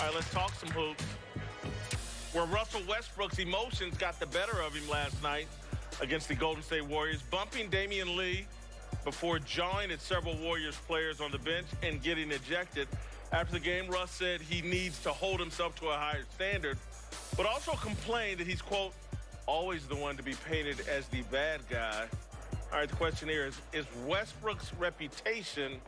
right, let's talk some hoops. Where Russell Westbrook's emotions got the better of him last night against the Golden State Warriors, bumping Damian Lee before jawing at several Warriors players on the bench and getting ejected. After the game, Russ said he needs to hold himself to a higher standard, but also complained that he's, quote, always the one to be painted as the bad guy. All right, the question here is Westbrook's reputation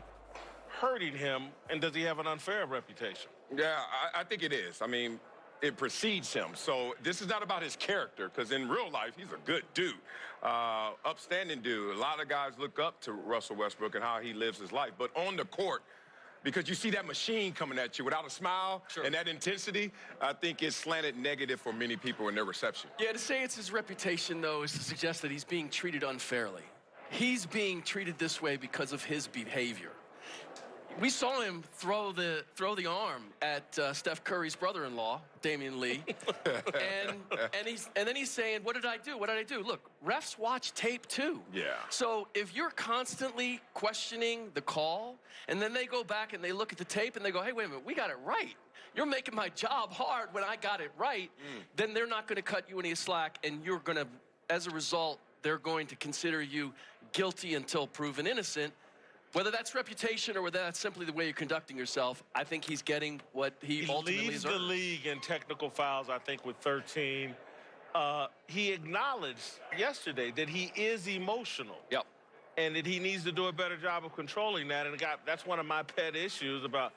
hurting him, and does he have an unfair reputation? Yeah, I think it is. I mean, it precedes him. So this is not about his character, because in real life, he's a good dude, upstanding dude. A lot of guys look up to Russell Westbrook and how he lives his life. But on the court, because you see that machine coming at you without a smile and that intensity, I think it's slanted negative for many people in their reception. Yeah, to say it's his reputation, though, is to suggest that he's being treated unfairly. He's being treated this way because of his behavior. We saw him throw the arm at Steph Curry's brother-in-law, Damian Lee, and then he's saying, "What did I do? What did I do?" Look, refs watch tape too. Yeah. So if you're constantly questioning the call, and then they go back and they look at the tape and they go, "Hey, wait a minute, we got it right. You're making my job hard when I got it right," then they're not going to cut you any slack, and you're going to, as a result, they're going to consider you guilty until proven innocent. Whether that's reputation or whether that's simply the way you're conducting yourself, I think he's getting what he ultimately leads has earned. the league in technical fouls, I think, with 13. He acknowledged yesterday that he is emotional. Yep. And that he needs to do a better job of controlling that. And that's one of my pet issues about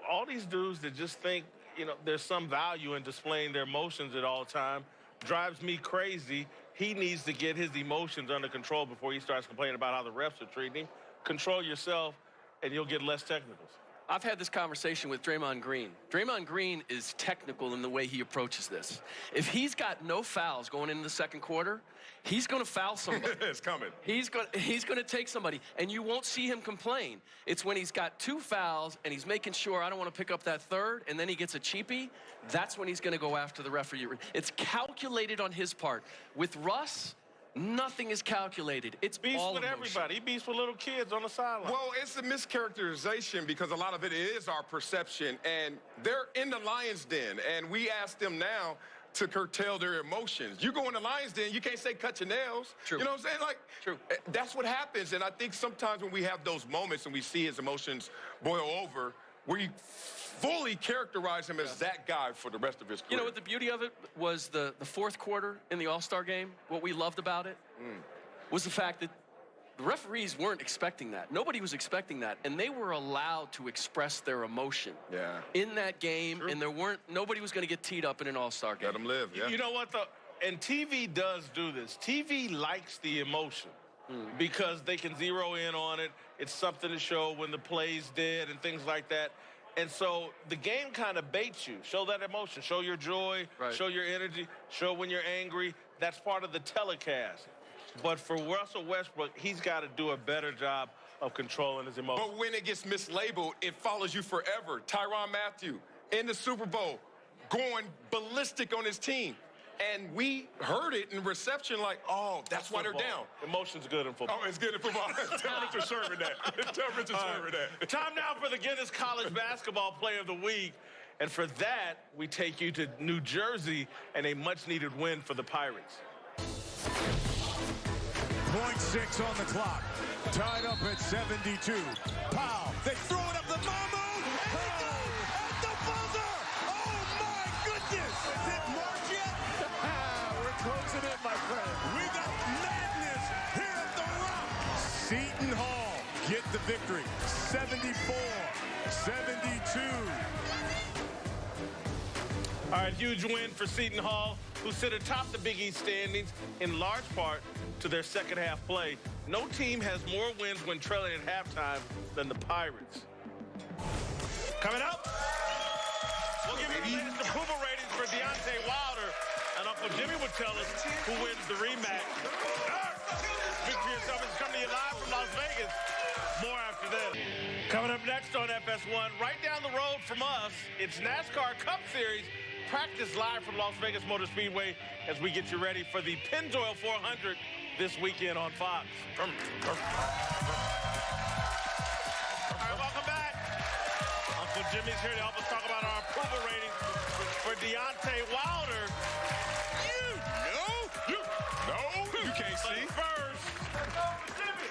all these dudes that just think, you know, there's some value in displaying their emotions at all time. Drives me crazy. He needs to get his emotions under control before he starts complaining about how the refs are treating him. Control yourself, and you'll get less technicals. I've had this conversation with Draymond Green. Draymond Green is technical in the way he approaches this. If he's got no fouls going into the second quarter, he's going to foul somebody. It's coming. He's going to take somebody, and you won't see him complain. It's when he's got 2 fouls, and he's making sure I don't want to pick up that third, and then he gets a cheapie. That's when he's going to go after the referee. It's calculated on his part. With Russ, nothing is calculated. It's beats all with emotion. everybody. He beats with little kids on the sideline. Well, it's a mischaracterization because a lot of it is our perception, and they're in the Lions' den, and we ask them now to curtail their emotions. You go in the Lions' den, you can't say cut your nails. True. You know what I'm saying? Like, True. That's what happens, and I think sometimes when we have those moments and we see his emotions boil over, we fully characterize him as that guy for the rest of his career. You know what the beauty of it was? The fourth quarter in the All-Star game, what we loved about it was the fact that the referees weren't expecting that. Nobody was expecting that, and they were allowed to express their emotion in that game, and nobody was going to get teed up in an All-Star game. Let them live, yeah. You know what, though? And TV does do this. TV likes the emotion because they can zero in on it. It's something to show when the play's dead and things like that. And so the game kind of baits you. Show that emotion. Show your joy. Right. Show your energy. Show when you're angry. That's part of the telecast. But for Russell Westbrook, he's got to do a better job of controlling his emotions. But when it gets mislabeled, it follows you forever. Tyrann Mathieu in the Super Bowl going ballistic on his team. And we heard it in reception like, oh, that's why they're down. Emotion's good in football. Oh, it's good in football. Tell Richard Sherman that. Tell Richard Sherman that. Time now for the Guinness College Basketball Player of the Week. And for that, we take you to New Jersey and a much-needed win for the Pirates. 0.6 on the clock. Tied up at 72. Powell, they throw it up the Mambo. At the buzzer. Oh, my goodness. Is it marked yet? We're closing in, my friend. We got madness here at the Rock. Seton Hall get the victory. 74-72. All right, huge win for Seton Hall, who sit atop the Big East standings in large part to their second half play. No team has more wins when trailing at halftime than the Pirates. Coming up, we'll give you the latest approval ratings for Deontay Wilder, and Uncle Jimmy will tell us who wins the rematch. Speak for yourself. It's coming to you live from Las Vegas. More after this. Coming up next on FS1, right down the road from us, it's NASCAR Cup Series. Practice live from Las Vegas Motor Speedway as we get you ready for the Pennzoil 400 this weekend on Fox. All right, welcome back. Uncle Jimmy's here to help us talk about our approval rating Deontay Wilder. You can't see. First,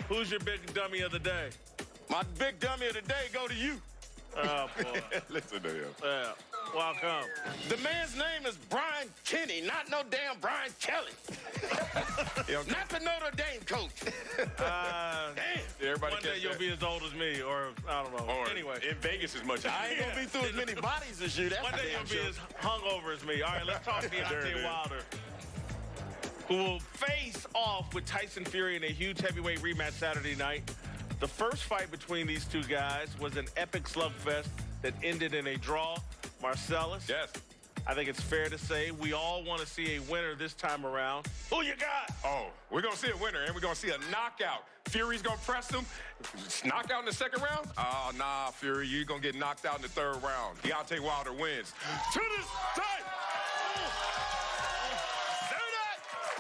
who's your big dummy of the day? My big dummy of the day go to you. Oh, boy. Listen to him. Yeah. Welcome. The man's name is Brian Kenny, not no damn Brian Kelly. Not the Notre Dame coach. Damn. Everybody One day catch you'll that. be as old as me, or I don't know. Or Anyway. in Vegas as much as I ain't gonna be through as many bodies as you. That's One for day damn you'll be sure. as hungover as me. All right, let's talk There it Deontay is. Wilder, who will face off with Tyson Fury in a huge heavyweight rematch Saturday night. The first fight between these two guys was an epic slugfest that ended in a draw. Marcellus, Yes. I think it's fair to say we all want to see a winner this time around. Who you got? Oh, we're going to see a winner, and we're going to see a knockout. Fury's going to press him. Knockout in the second round? Oh, nah, Fury, you're going to get knocked out in the third round. Deontay Wilder wins. To this day!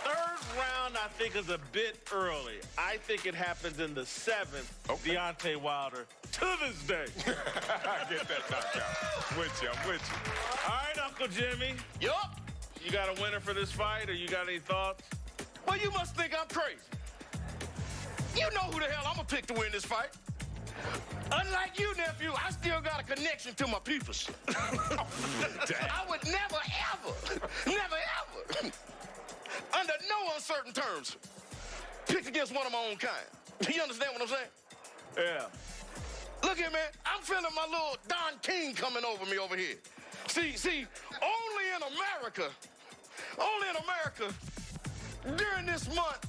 Third round, I think, is a bit early. I think it happens in the seventh. Okay. Deontay Wilder, to this day. I get that knockout. I'm with you. All right, Uncle Jimmy. Yup. You got a winner for this fight, or you got any thoughts? Well, you must think I'm crazy. You know who the hell I'm gonna pick to win this fight. Unlike you, nephew, I still got a connection to my peoples. I would never, ever, under no uncertain terms, pick against one of my own kind. You understand what I'm saying? Yeah. Look here, man. I'm feeling my little Don King coming over me over here. See, only in America, during this month,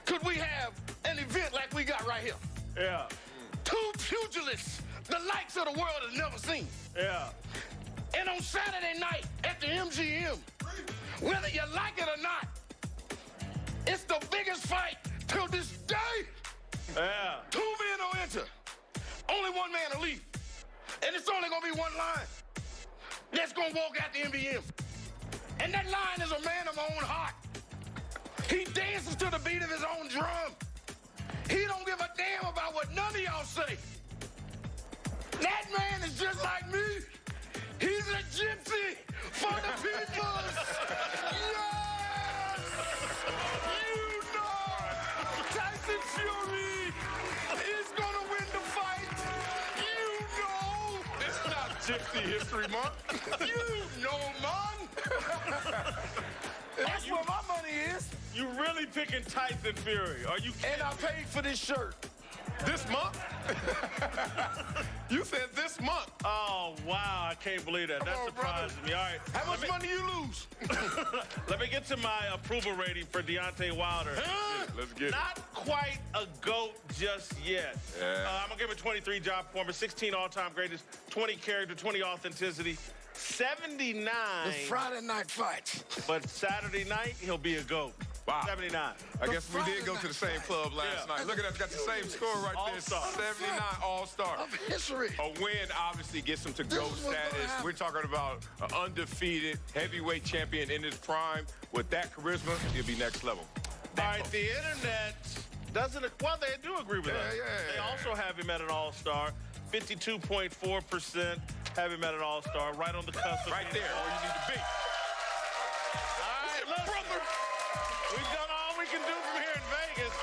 could we have an event like we got right here. Yeah. Two pugilists the likes of the world has never seen. Yeah. And on Saturday night at the MGM, whether you like it or not, it's the biggest fight till this day. Yeah. 2 men will enter. Only 1 man will leave. And it's only gonna be one line that's gonna walk out the MGM. And that line is a man of my own heart. He dances to the beat of his own drum. He don't give a damn about what none of y'all say. That man is just like me. He's a gypsy for the people. Yes! You know Tyson Fury is gonna win the fight. You know. It's not Gypsy History Month. You know, man. That's where my money is. You really picking Tyson Fury? Are you kidding? And I paid for this shirt. This month? You said this month. Oh, wow. I can't believe that. That on, surprises me. All right. How much money you lose? Let me get to my approval rating for Deontay Wilder. Huh? Let's get it. Not quite a GOAT just yet. Yeah. I'm going to give it 23 job performance, 16 all-time greatest, 20 character, 20 authenticity, 79. The Friday night fights. But Saturday night, he'll be a GOAT. Wow. 79. I guess we did go to the same club last Yeah. night. Look at that, got the same score right All-star. there. 79 All-Star. Of history. A win obviously gets him to This GOAT is what's gonna status. happen. We're talking about an undefeated heavyweight champion in his prime. With that charisma, he'll be next level. All right, the internet doesn't, well, they do agree with us. Yeah. They also have him at an all-star. 52.4% have him at an all-star, right on the cusp of Right being there, an where you need to be. all right, listen. We've done all we can do from here in Vegas.